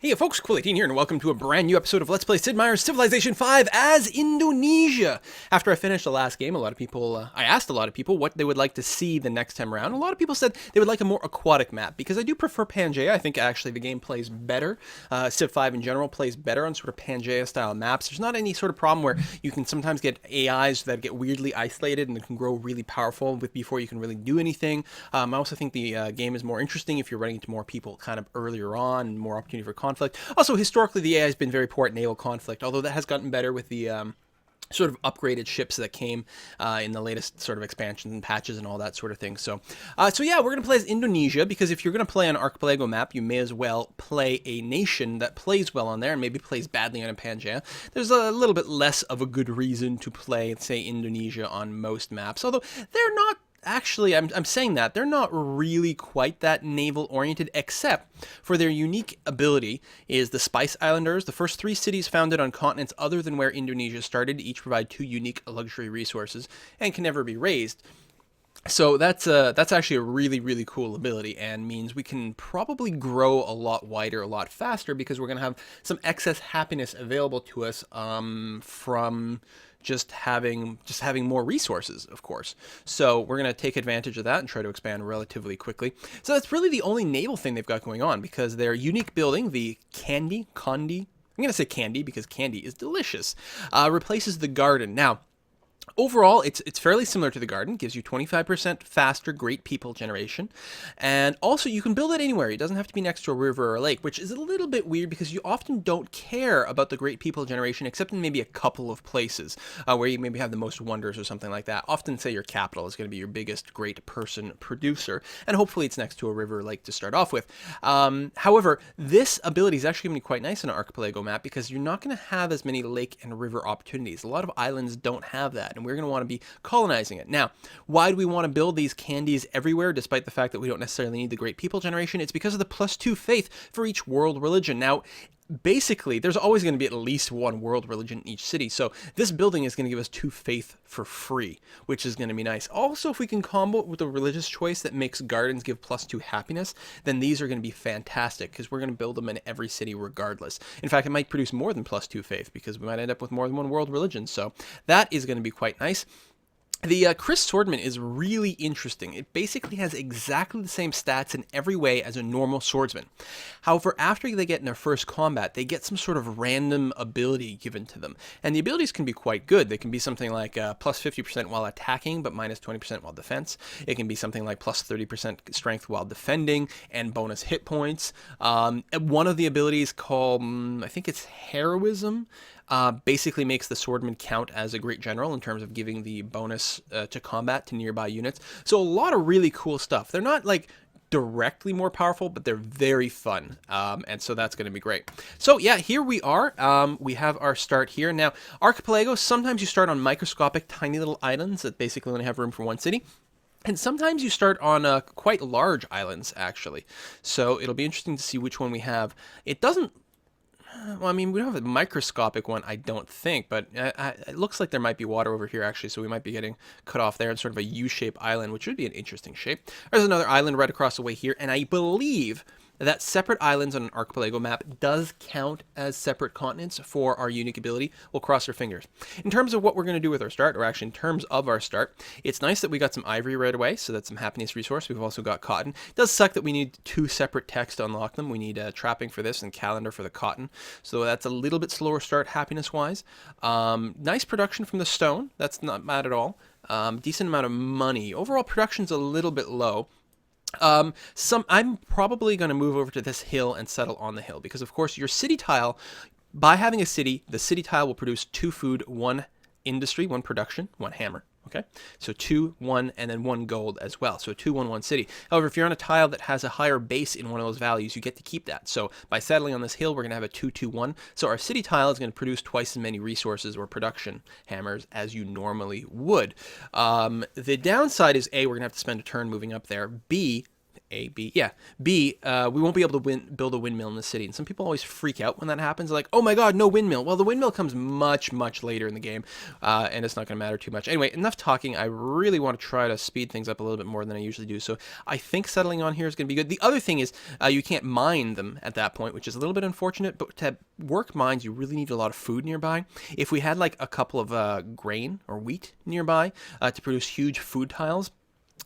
Hey folks, Quilly18 here, and welcome to a brand new episode of Let's Play Sid Meier's Civilization 5 as Indonesia. After I finished the last game, I asked a lot of people what they would like to see the next time around. A lot of people said they would like a more aquatic map, because I do prefer Pangaea. I think actually the game plays better. Civ 5 in general plays better on sort of Pangaea-style maps. There's not any sort of problem where you can sometimes get AIs that get weirdly isolated and can grow really powerful before you can really do anything. I also think the game is more interesting if you're running into more people kind of earlier on, and more opportunity for conflict. Also, historically, the AI has been very poor at naval conflict, although that has gotten better with the sort of upgraded ships that came in the latest sort of expansions and patches and all that sort of thing. So yeah, we're going to play as Indonesia, because if you're going to play an Archipelago map, you may as well play a nation that plays well on there and maybe plays badly on a Pangaea. There's a little bit less of a good reason to play, say, Indonesia on most maps, although they're not. Actually, I'm saying that they're not really quite that naval-oriented, except for their unique ability is the Spice Islanders. The first 3 cities founded on continents other than where Indonesia started each provide 2 unique luxury resources and can never be raised. So that's actually a really, really cool ability, and means we can probably grow a lot wider, a lot faster, because we're going to have some excess happiness available to us from just having more resources, of course. So we're going to take advantage of that and try to expand relatively quickly. So that's really the only naval thing they've got going on, because their unique building, the Kandi, I'm going to say Candy because candy is delicious, replaces the garden. Now, overall, it's fairly similar to the garden. Gives you 25% faster great people generation. And also, you can build it anywhere. It doesn't have to be next to a river or a lake, which is a little bit weird because you often don't care about the great people generation, except in maybe a couple of places where you maybe have the most wonders or something like that. Often, say, your capital is going to be your biggest great person producer, and hopefully it's next to a river or lake to start off with. However, this ability is actually going to be quite nice on an Archipelago map, because you're not going to have as many lake and river opportunities. A lot of islands don't have that, and we're going to want to be colonizing it. Now, why do we want to build these candies everywhere, despite the fact that we don't necessarily need the great people generation? It's because of the +2 faith for each world religion. Now, basically, there's always going to be at least one world religion in each city, so this building is going to give us 2 faith for free, which is going to be nice. Also, if we can combo it with a religious choice that makes gardens give +2 happiness, then these are going to be fantastic, because we're going to build them in every city regardless. In fact, it might produce more than +2 faith, because we might end up with more than one world religion, so that is going to be quite nice. The Chris Swordman is really interesting. It basically has exactly the same stats in every way as a normal swordsman. However, after they get in their first combat, they get some sort of random ability given to them. And the abilities can be quite good. They can be something like +50% while attacking, but -20% while defense. It can be something like +30% strength while defending, and bonus hit points. One of the abilities called, I think it's heroism, basically makes the swordman count as a great general in terms of giving the bonus to combat to nearby units. So a lot of really cool stuff. They're not like directly more powerful, but they're very fun, and so that's going to be great. So yeah, here we are. We have our start here. Now, Archipelago, sometimes you start on microscopic tiny little islands that basically only have room for one city. And sometimes you start on quite large islands, actually. So it'll be interesting to see which one we have. It doesn't... Well, I mean, we don't have a microscopic one, I don't think, but it looks like there might be water over here, actually, so we might be getting cut off there in sort of a U-shaped island, which would be an interesting shape. There's another island right across the way here, and I believe that separate islands on an Archipelago map does count as separate continents for our unique ability. We'll cross our fingers. In terms of what we're going to do with our start, or actually in terms of our start, it's nice that we got some ivory right away, so that's some happiness resource. We've also got cotton. It does suck that we need 2 separate texts to unlock them. We need trapping for this and calendar for the cotton, so that's a little bit slower start happiness-wise. Nice production from the stone. That's not bad at all. Decent amount of money. Overall production's a little bit low. I'm probably going to move over to this hill and settle on the hill, because of course your city tile, by having a city, the city tile will produce 2 food, 1 industry, 1 production, 1 hammer. Okay, so 2, 1, and then 1 gold as well. So 2, 1, 1 city. However, if you're on a tile that has a higher base in one of those values, you get to keep that. So by settling on this hill, we're going to have a 2, 2, 1. So our city tile is going to produce twice as many resources or production hammers as you normally would. The downside is A, we're going to have to spend a turn moving up there. B, A, B. Yeah, B, we won't be able to build a windmill in the city. And some people always freak out when that happens. Like, oh my god, no windmill. Well, the windmill comes much, much later in the game, and it's not going to matter too much. Anyway, enough talking. I really want to try to speed things up a little bit more than I usually do. So I think settling on here is going to be good. The other thing is you can't mine them at that point, which is a little bit unfortunate. But to work mines, you really need a lot of food nearby. If we had like a couple of grain or wheat nearby to produce huge food tiles,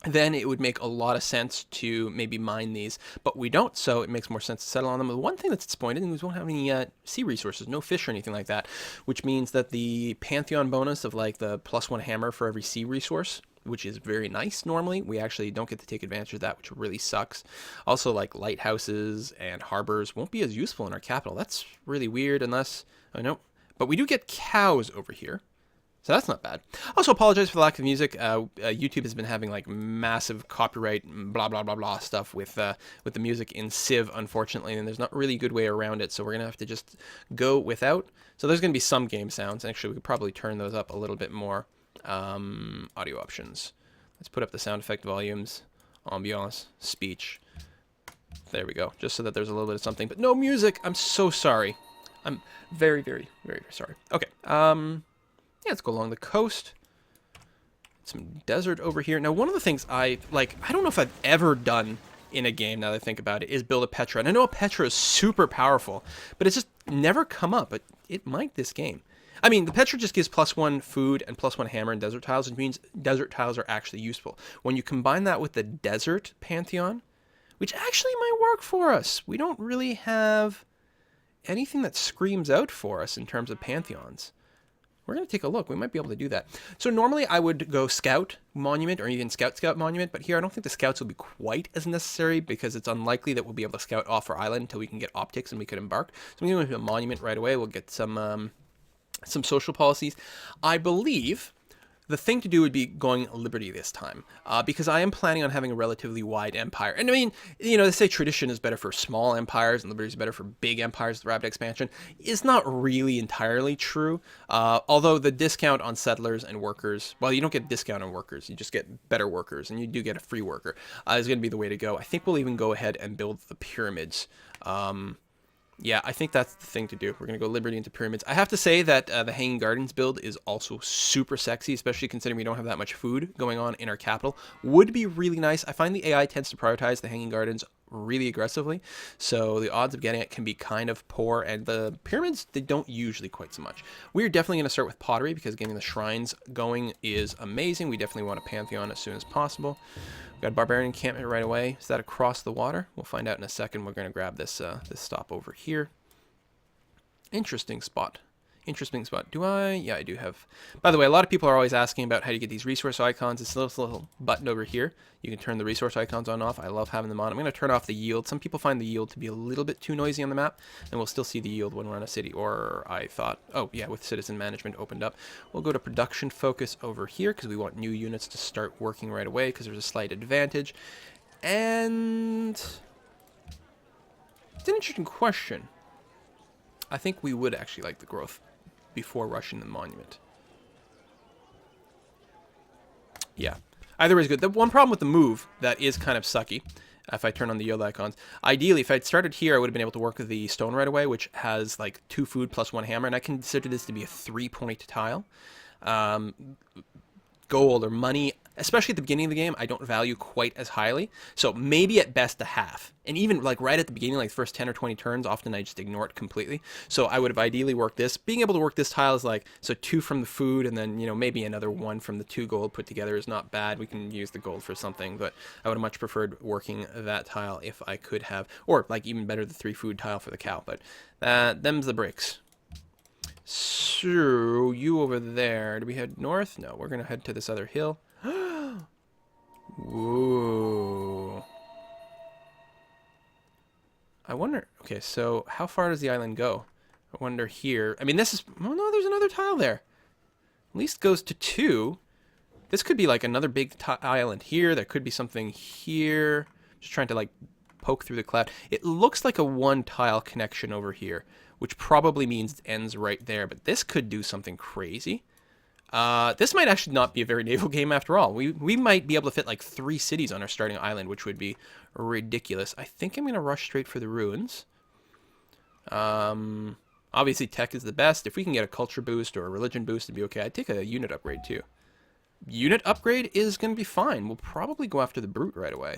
then it would make a lot of sense to maybe mine these, but we don't, so it makes more sense to settle on them. The one thing that's disappointing is we won't have any sea resources, no fish or anything like that, which means that the Pantheon bonus of like the +1 hammer for every sea resource, which is very nice normally, we actually don't get to take advantage of that, which really sucks. Also, like lighthouses and harbors won't be as useful in our capital. That's really weird unless, oh no, but we do get cows over here. So that's not bad. Also apologize for the lack of music. YouTube has been having like massive copyright blah blah blah blah stuff with the music in Civ, unfortunately, and there's not really a good way around it. So we're gonna have to just go without. So there's gonna be some game sounds. Actually, we could probably turn those up a little bit more. Audio options. Let's put up the sound effect volumes, ambiance, speech. There we go. Just so that there's a little bit of something, but no music. I'm so sorry. I'm very, very, very, very sorry. Okay. Yeah, let's go along the coast. Some desert over here. Now, one of the things I don't know if I've ever done in a game, now that I think about it, is build a Petra. And I know a Petra is super powerful, but it's just never come up. But it might this game. I mean, the Petra just gives +1 food and +1 hammer and desert tiles, which means desert tiles are actually useful. When you combine that with the desert Pantheon, which actually might work for us. We don't really have anything that screams out for us in terms of Pantheons. We're going to take a look. We might be able to do that. So normally I would go Scout Monument or even Scout Monument, but here I don't think the Scouts will be quite as necessary because it's unlikely that we'll be able to scout off our island until we can get optics and we could embark. So I'm going to do a Monument right away. We'll get some social policies. I believe the thing to do would be going Liberty this time, because I am planning on having a relatively wide empire. And I mean, you know, they say tradition is better for small empires and Liberty is better for big empires with rapid expansion. It's not really entirely true, although the discount on settlers and workers, well, you don't get discount on workers, you just get better workers, and you do get a free worker, is going to be the way to go. I think we'll even go ahead and build the pyramids. Yeah, I think that's the thing to do. We're going to go Liberty into Pyramids. I have to say that the Hanging Gardens build is also super sexy, especially considering we don't have that much food going on in our capital. Would be really nice. I find the AI tends to prioritize the Hanging Gardens really aggressively, so the odds of getting it can be kind of poor, and the pyramids, they don't usually quite so much. We're definitely going to start with pottery because getting the shrines going is amazing. We definitely want a Pantheon as soon as possible. We've got Barbarian encampment right away. Is that across the water? We'll find out in a second. We're going to grab this this stop over here. Interesting spot. Interesting spot. Do I? Yeah, I do have. By the way, a lot of people are always asking about how do you get these resource icons. It's this little button over here. You can turn the resource icons on off. I love having them on. I'm going to turn off the yield. Some people find the yield to be a little bit too noisy on the map, and we'll still see the yield when we're in a city. Or I thought, oh yeah, with citizen management opened up. We'll go to production focus over here because we want new units to start working right away because there's a slight advantage. And it's an interesting question. I think we would actually like the growth before rushing the monument. Yeah. Either way is good. The one problem with the move that is kind of sucky, if I turn on the yield icons, ideally, if I'd started here, I would have been able to work with the stone right away, which has like 2 food plus 1 hammer, and I consider this to be a 3-point tile. Gold or money, especially at the beginning of the game, I don't value quite as highly. So maybe at best a half. And even like right at the beginning, like the first 10 or 20 turns, often I just ignore it completely. So I would have ideally worked this. Being able to work this tile is like, so 2 from the food and then, you know, maybe another 1 from the 2 gold put together is not bad. We can use the gold for something, but I would have much preferred working that tile if I could have, or like even better, the 3 food tile for the cow. But them's the breaks. So, you over there, do we head north? No, we're going to head to this other hill. Whoa. I wonder, okay, so how far does the island go? I wonder here. I mean, this is, oh no, there's another tile there. At least goes to 2. This could be like another big island here. There could be something here. Just trying to like poke through the cloud. It looks like a 1 tile connection over here, which probably means it ends right there, but this could do something crazy. This might actually not be a very naval game after all. We might be able to fit like 3 cities on our starting island, which would be ridiculous. I think I'm going to rush straight for the ruins. Obviously, tech is the best. If we can get a culture boost or a religion boost, it'd be okay. I'd take a unit upgrade, too. Unit upgrade is going to be fine. We'll probably go after the brute right away.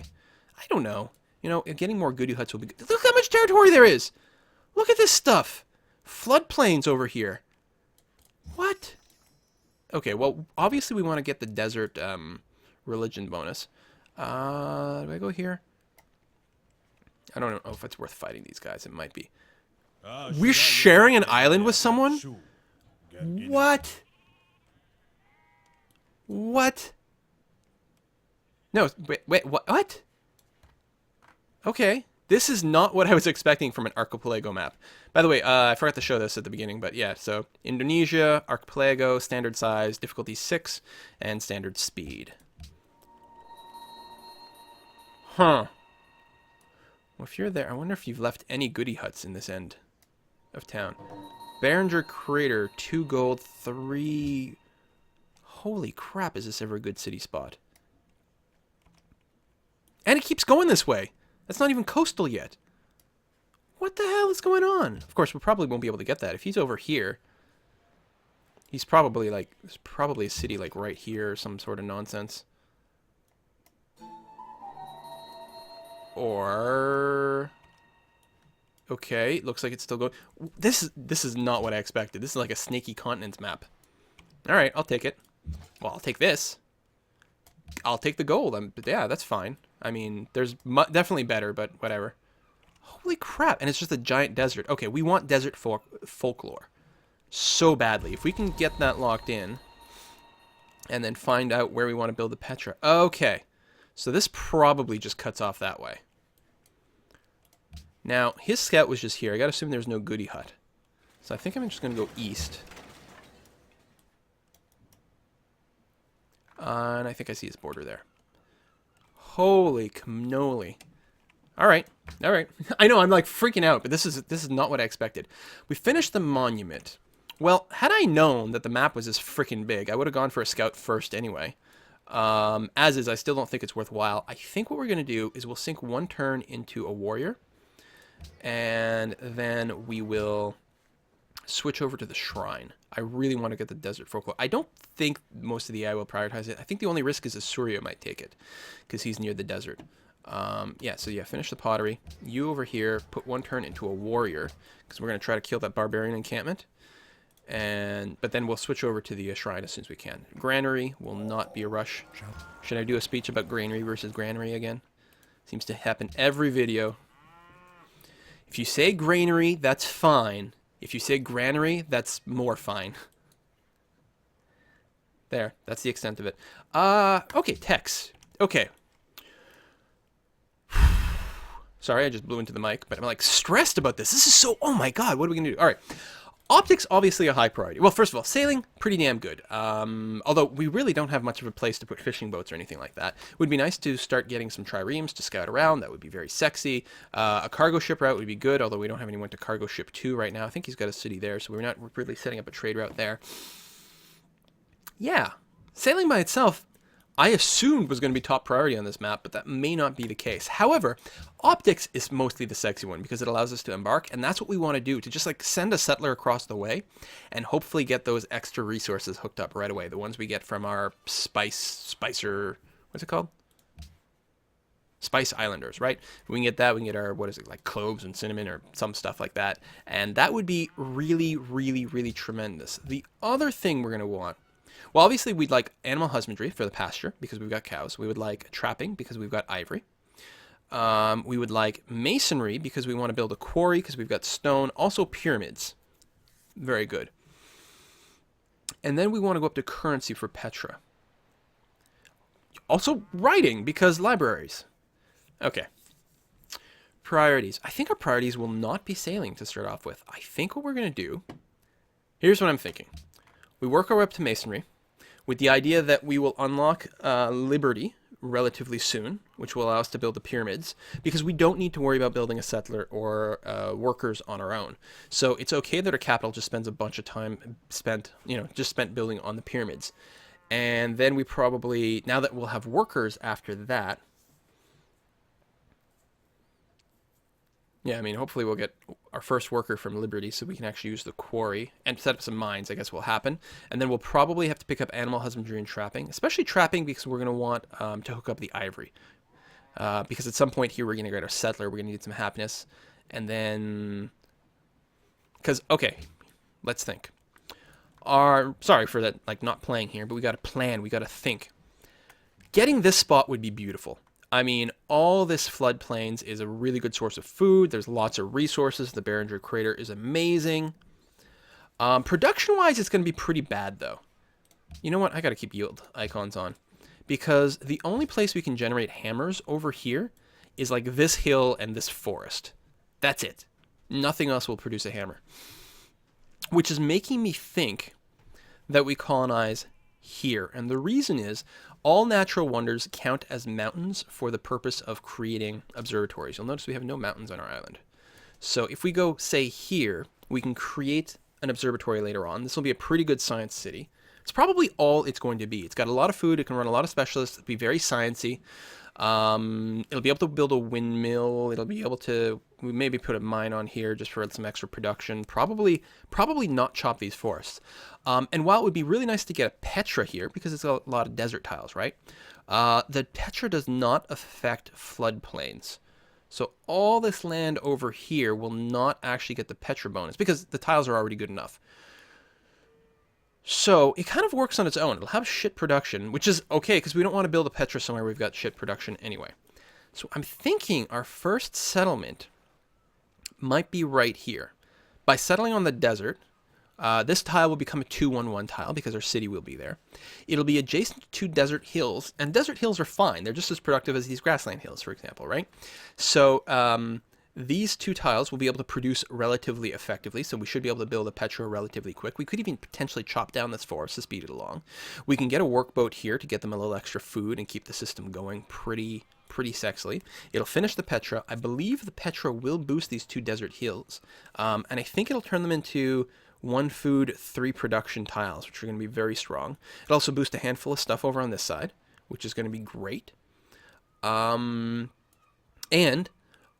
I don't know. You know, getting more goody huts will be good. Look how much territory there is! Look at this stuff! Floodplains over here. What? Okay, well, obviously we want to get the desert religion bonus. Do I go here? I don't know if it's worth fighting these guys. It might be. We're sharing an island with someone? What? What? No, wait, what? Okay. This is not what I was expecting from an archipelago map. By the way, I forgot to show this at the beginning, but yeah, so Indonesia, archipelago, standard size, difficulty 6, and standard speed. Huh. Well, if you're there, I wonder if you've left any goody huts in this end of town. Behringer Crater, 2 gold, 3... Holy crap, is this ever a good city spot? And it keeps going this way. That's not even coastal yet. What the hell is going on? Of course, we probably won't be able to get that. If he's over here, he's probably like, there's probably a city like right here or some sort of nonsense. Or... Okay, looks like it's still going. This is not what I expected. This is like a snaky continents map. Alright, I'll take it. Well, I'll take this. I'll take the gold. Yeah, that's fine. I mean, there's definitely better, but whatever. Holy crap. And it's just a giant desert. Okay, we want desert folklore so badly. If we can get that locked in and then find out where we want to build the Petra. Okay. So this probably just cuts off that way. Now, his scout was just here. I gotta assume there's no goody hut. So I think I'm just going to go east. And I think I see his border there. Holy cannoli. Alright, alright. I know, I'm like freaking out, but this is not what I expected. We finished the monument. Well, had I known that the map was this freaking big, I would have gone for a scout first anyway. As is, I still don't think it's worthwhile. I think what we're going to do is we'll sink 1 turn into a warrior. And then we will switch over to the shrine. I really want to get the desert folklore. I don't think most of the AI will prioritize it. I think the only risk is Asuria might take it because he's near the desert. Yeah, so yeah, finish the pottery. You over here, put 1 turn into a warrior because we're going to try to kill that barbarian encampment. But then we'll switch over to the shrine as soon as we can. Granary will not be a rush. Should I do a speech about granary versus granary again? Seems to happen every video. If you say granary, that's fine. If you say granary, that's more fine. There, that's the extent of it. Okay, text. Okay. Sorry, I just blew into the mic, but I'm like stressed about this. This is so, oh my god, what are we gonna do? All right. Optics, obviously a high priority. Well, first of all, sailing, pretty damn good. Although we really don't have much of a place to put fishing boats or anything like that. It would be nice to start getting some triremes to scout around. That would be very sexy. A cargo ship route would be good, although we don't have anyone to cargo ship to right now. I think he's got a city there, so we're not really setting up a trade route there. Yeah, sailing by itself, I assumed was going to be top priority on this map, but that may not be the case. However, optics is mostly the sexy one because it allows us to embark, and that's what we want to do, to just like send a settler across the way and hopefully get those extra resources hooked up right away. The ones we get from our spicer, what's it called? Spice Islanders, right? If we can get that, we can get our, what is it, like cloves and cinnamon or some stuff like that. And that would be really, really, really tremendous. The other thing we're going to want, well, obviously, we'd like animal husbandry for the pasture because we've got cows. We would like trapping because we've got ivory. We would like masonry because we want to build a quarry because we've got stone. Also pyramids. Very good. And then we want to go up to currency for Petra. Also writing because libraries. Okay. Priorities. I think our priorities will not be sailing to start off with. I think what we're going to do, here's what I'm thinking. We work our way up to masonry with the idea that we will unlock liberty relatively soon, which will allow us to build the pyramids, because we don't need to worry about building a settler or workers on our own. So it's okay that our capital just spends a bunch of time spent building on the pyramids. And then we probably, now that we'll have workers after that, yeah, I mean, hopefully we'll get our first worker from Liberty so we can actually use the quarry and set up some mines, I guess will happen. And then we'll probably have to pick up animal husbandry and trapping, especially trapping because we're going to want to hook up the ivory. Because at some point here we're going to get our settler, we're going to need some happiness. And then, because, okay, let's think. Sorry for that, like not playing here, but we got to plan, we got to think. Getting this spot would be beautiful. I mean, all this floodplains is a really good source of food. There's lots of resources. The Barringer Crater is amazing. Production-wise, it's going to be pretty bad, though. You know what? I got to keep yield icons on. Because the only place we can generate hammers over here is like this hill and this forest. That's it. Nothing else will produce a hammer. Which is making me think that we colonize here. And the reason is, all natural wonders count as mountains for the purpose of creating observatories. You'll notice we have no mountains on our island. So if we go, say, here, we can create an observatory later on. This will be a pretty good science city. It's probably all it's going to be. It's got a lot of food. It can run a lot of specialists. It'll be very sciencey. It'll be able to build a windmill. It'll be able to maybe put a mine on here just for some extra production. Probably not chop these forests. And while it would be really nice to get a Petra here, because it's got a lot of desert tiles, right? The Petra does not affect floodplains. So all this land over here will not actually get the Petra bonus, because the tiles are already good enough. So it kind of works on its own. It'll have shit production, which is okay, because we don't want to build a Petra somewhere we've got shit production anyway. So I'm thinking our first settlement might be right here. By settling on the desert, this tile will become a 2-1-1 tile because our city will be there. It'll be adjacent to desert hills, and desert hills are fine. They're just as productive as these grassland hills, for example, right? So these two tiles will be able to produce relatively effectively, so we should be able to build a Petra relatively quick. We could even potentially chop down this forest to speed it along. We can get a workboat here to get them a little extra food and keep the system going pretty sexily. It'll finish the Petra. I believe the Petra will boost these two desert hills, and I think it'll turn them into 1 food, 3 production tiles, which are going to be very strong. It'll also boost a handful of stuff over on this side, which is going to be great. And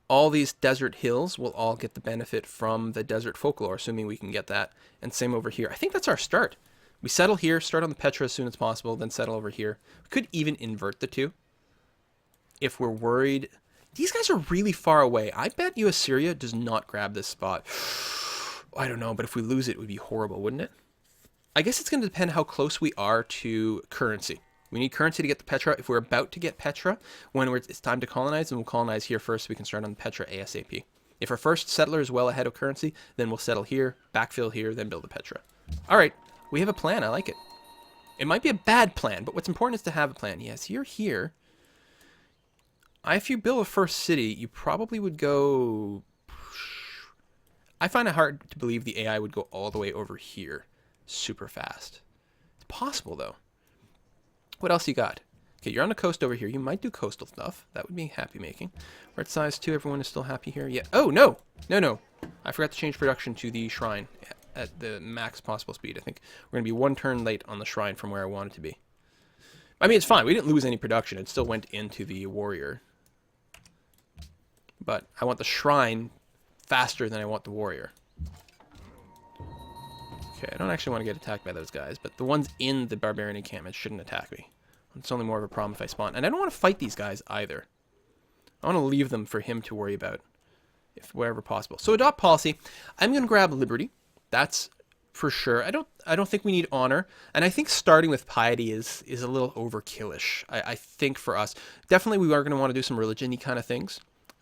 all these desert hills will all get the benefit from the desert folklore, assuming we can get that. And same over here. I think that's our start. We settle here, start on the Petra as soon as possible, then settle over here. We could even invert the two if we're worried. These guys are really far away. I bet you Assyria does not grab this spot. I don't know, but if we lose it, it would be horrible, wouldn't it? I guess it's going to depend how close we are to currency. We need currency to get the Petra. If we're about to get Petra, it's time to colonize, then we'll colonize here first so we can start on the Petra ASAP. If our first settler is well ahead of currency, then we'll settle here, backfill here, then build the Petra. All right, we have a plan. I like it. It might be a bad plan, but what's important is to have a plan. Yes, you're here. If you build a first city, you probably would go... I find it hard to believe the AI would go all the way over here super fast. It's possible, though. What else you got? Okay, you're on the coast over here. You might do coastal stuff. That would be happy making. We're at size 2. Everyone is still happy here. Yeah. Oh, no. No. I forgot to change production to the shrine at the max possible speed. I think we're going to be 1 turn late on the shrine from where I want it to be. I mean, it's fine. We didn't lose any production. It still went into the warrior. But I want the shrine faster than I want the warrior. Okay, I don't actually want to get attacked by those guys, but the ones in the barbarian encampment shouldn't attack me. It's only more of a problem if I spawn. And I don't want to fight these guys either. I want to leave them for him to worry about, if wherever possible. So adopt policy. I'm going to grab liberty. That's for sure. I don't think we need honor, and I think starting with piety is a little overkillish. I think for us, definitely we are going to want to do some religion-y kind of things.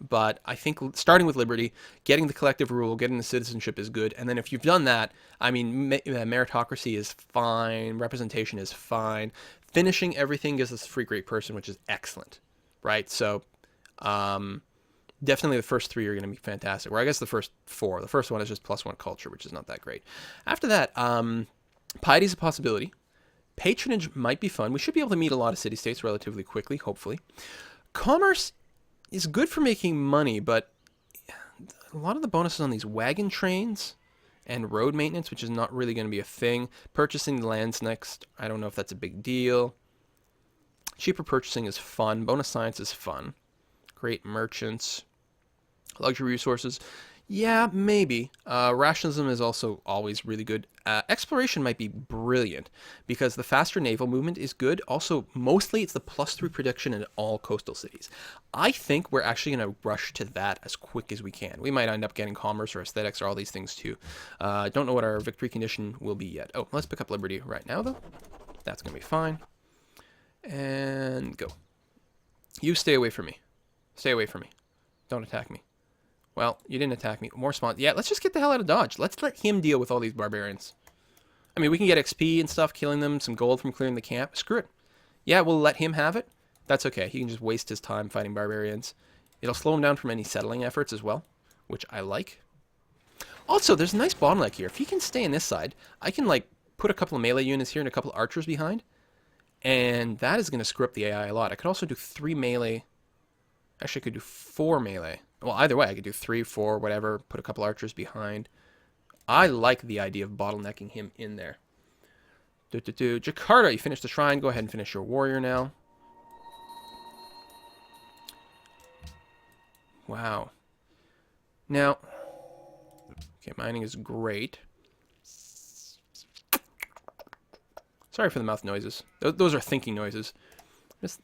But I think starting with liberty, getting the collective rule, getting the citizenship is good. And then if you've done that, I mean, meritocracy is fine. Representation is fine. Finishing everything gives us a free great person, which is excellent, right? So definitely the first 3 are going to be fantastic. Or I guess the first 4. The first one is just +1 culture, which is not that great. After that, piety is a possibility. Patronage might be fun. We should be able to meet a lot of city-states relatively quickly, hopefully. Commerce is good for making money, but a lot of the bonuses on these wagon trains and road maintenance, which is not really going to be a thing. Purchasing the lands next, I don't know if that's a big deal. Cheaper purchasing is fun. Bonus science is fun. Great merchants. Luxury resources. Yeah, maybe. Rationalism is also always really good. Exploration might be brilliant because the faster naval movement is good. Also, mostly it's the +3 prediction in all coastal cities. I think we're actually going to rush to that as quick as we can. We might end up getting commerce or aesthetics or all these things too. Don't know what our victory condition will be yet. Oh, let's pick up Liberty right now though. That's going to be fine. And go. You stay away from me. Stay away from me. Don't attack me. Well, you didn't attack me. More spawn. Yeah, let's just get the hell out of Dodge. Let's let him deal with all these barbarians. I mean, we can get XP and stuff, killing them, some gold from clearing the camp. Screw it. Yeah, we'll let him have it. That's okay. He can just waste his time fighting barbarians. It'll slow him down from any settling efforts as well, which I like. Also, there's a nice bottleneck here. If he can stay on this side, I can, like, put a couple of melee units here and a couple of archers behind. And that is going to screw up the AI a lot. I could also do 3 melee. Actually, I could do 4 melee. Well, either way, I could do 3, 4, whatever, put a couple archers behind. I like the idea of bottlenecking him in there. Jakarta, you finished the shrine. Go ahead and finish your warrior now. Wow. Now, okay, mining is great. Sorry for the mouth noises. Those are thinking noises. Just,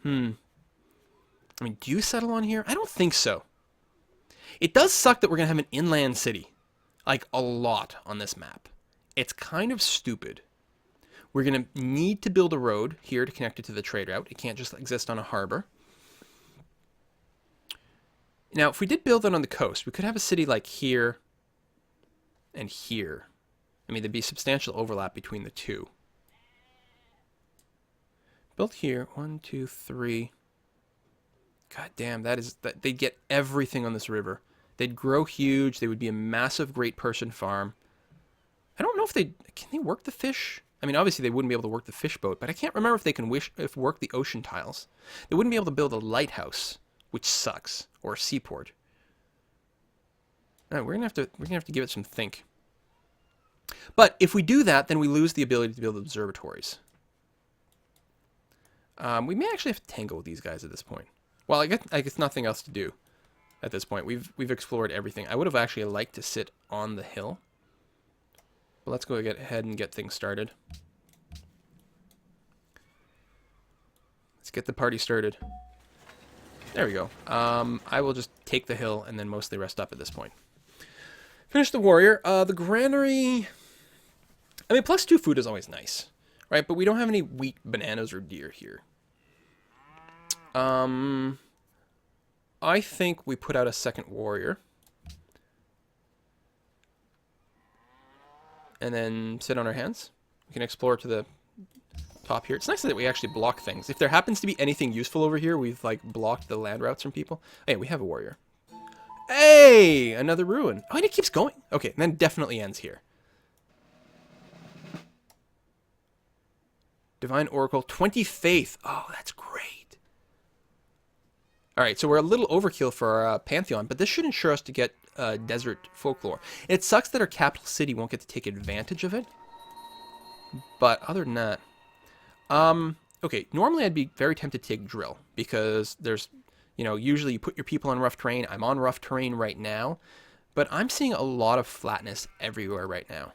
I mean, do you settle on here? I don't think so. It does suck that we're going to have an inland city. Like, a lot on this map. It's kind of stupid. We're going to need to build a road here to connect it to the trade route. It can't just exist on a harbor. Now, if we did build it on the coast, we could have a city like here and here. I mean, there'd be substantial overlap between the two. Built here. 1, 2, 3... God damn, they'd get everything on this river. They'd grow huge. They would be a massive, great person farm. I don't know if can they work the fish? I mean, obviously they wouldn't be able to work the fish boat, but I can't remember if they can work the ocean tiles. They wouldn't be able to build a lighthouse, which sucks, or a seaport. All right, we're gonna have to give it some think. But if we do that, then we lose the ability to build observatories. We may actually have to tangle with these guys at this point. Well, I guess nothing else to do at this point. We've explored everything. I would have actually liked to sit on the hill. But let's go ahead and get things started. Let's get the party started. There we go. I will just take the hill and then mostly rest up at this point. Finish the warrior. The granary... I mean, +2 food is always nice, right? But we don't have any wheat, bananas, or deer here. I think we put out a second warrior. And then sit on our hands. We can explore to the top here. It's nice that we actually block things. If there happens to be anything useful over here, we've, like, blocked the land routes from people. Hey, we have a warrior. Hey! Another ruin. Oh, and it keeps going. Okay, and then it definitely ends here. Divine Oracle. 20 Faith. Oh, that's great. Alright, so we're a little overkill for our Pantheon, but this should ensure us to get desert folklore. It sucks that our capital city won't get to take advantage of it. But other than that... okay, normally I'd be very tempted to take drill, because there's, you know, usually you put your people on rough terrain. I'm on rough terrain right now, but I'm seeing a lot of flatness everywhere right now.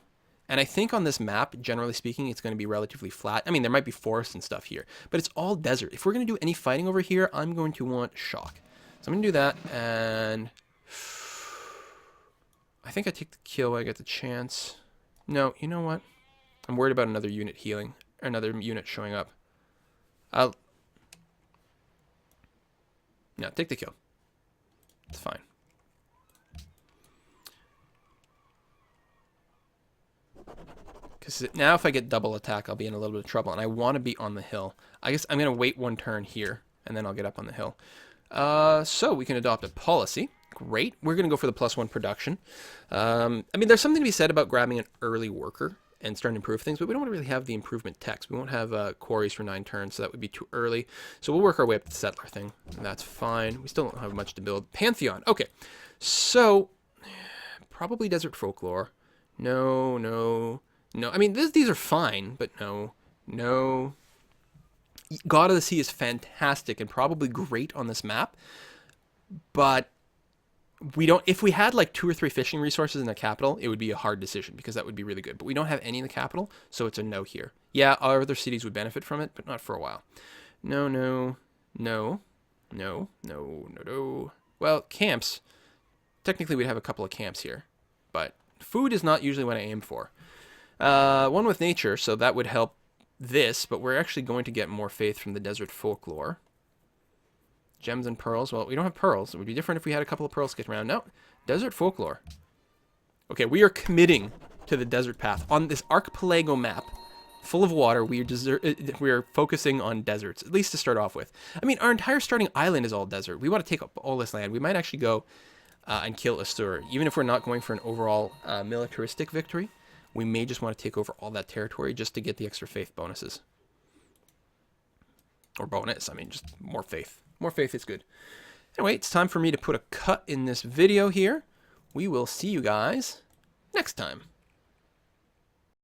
And I think on this map, generally speaking, it's going to be relatively flat. I mean, there might be forests and stuff here, but it's all desert. If we're going to do any fighting over here, I'm going to want shock. So I'm going to do that, and I think I take the kill when I get the chance. No, you know what? I'm worried about another unit healing, or another unit showing up. No, take the kill. It's fine. Because now if I get double attack, I'll be in a little bit of trouble, and I want to be on the hill. I guess I'm going to wait one turn here, and then I'll get up on the hill. So we can adopt a policy. Great. We're going to go for the +1 production. I mean, there's something to be said about grabbing an early worker. and start to improve things, but we don't really have the improvement text. We won't have quarries for 9 turns, so that would be too early. So we'll work our way up to the settler thing, and that's fine. We still don't have much to build. Pantheon. Okay, so probably desert folklore. No, no, no. I mean, these are fine, but no, no. God of the Sea is fantastic and probably great on this map, but we don't. If we had like 2 or 3 fishing resources in the capital, it would be a hard decision because that would be really good. But we don't have any in the capital, so it's a no here. Yeah, our other cities would benefit from it, but not for a while. No, no, no, no, no, no, no. Well, camps. Technically, we'd have a couple of camps here, but food is not usually what I aim for. One with nature, so that would help this, but we're actually going to get more faith from the desert folklore. Gems and pearls. Well, we don't have pearls. It would be different if we had a couple of pearls kicking around. No, desert folklore. Okay, we are committing to the desert path. On this archipelago map, full of water, we are focusing on deserts, at least to start off with. I mean, our entire starting island is all desert. We want to take up all this land. We might actually go and kill Astur. Even if we're not going for an overall militaristic victory, we may just want to take over all that territory just to get the extra faith bonuses. Or bonus, I mean, just more faith. More faith is good. Anyway, it's time for me to put a cut in this video here. We will see you guys next time.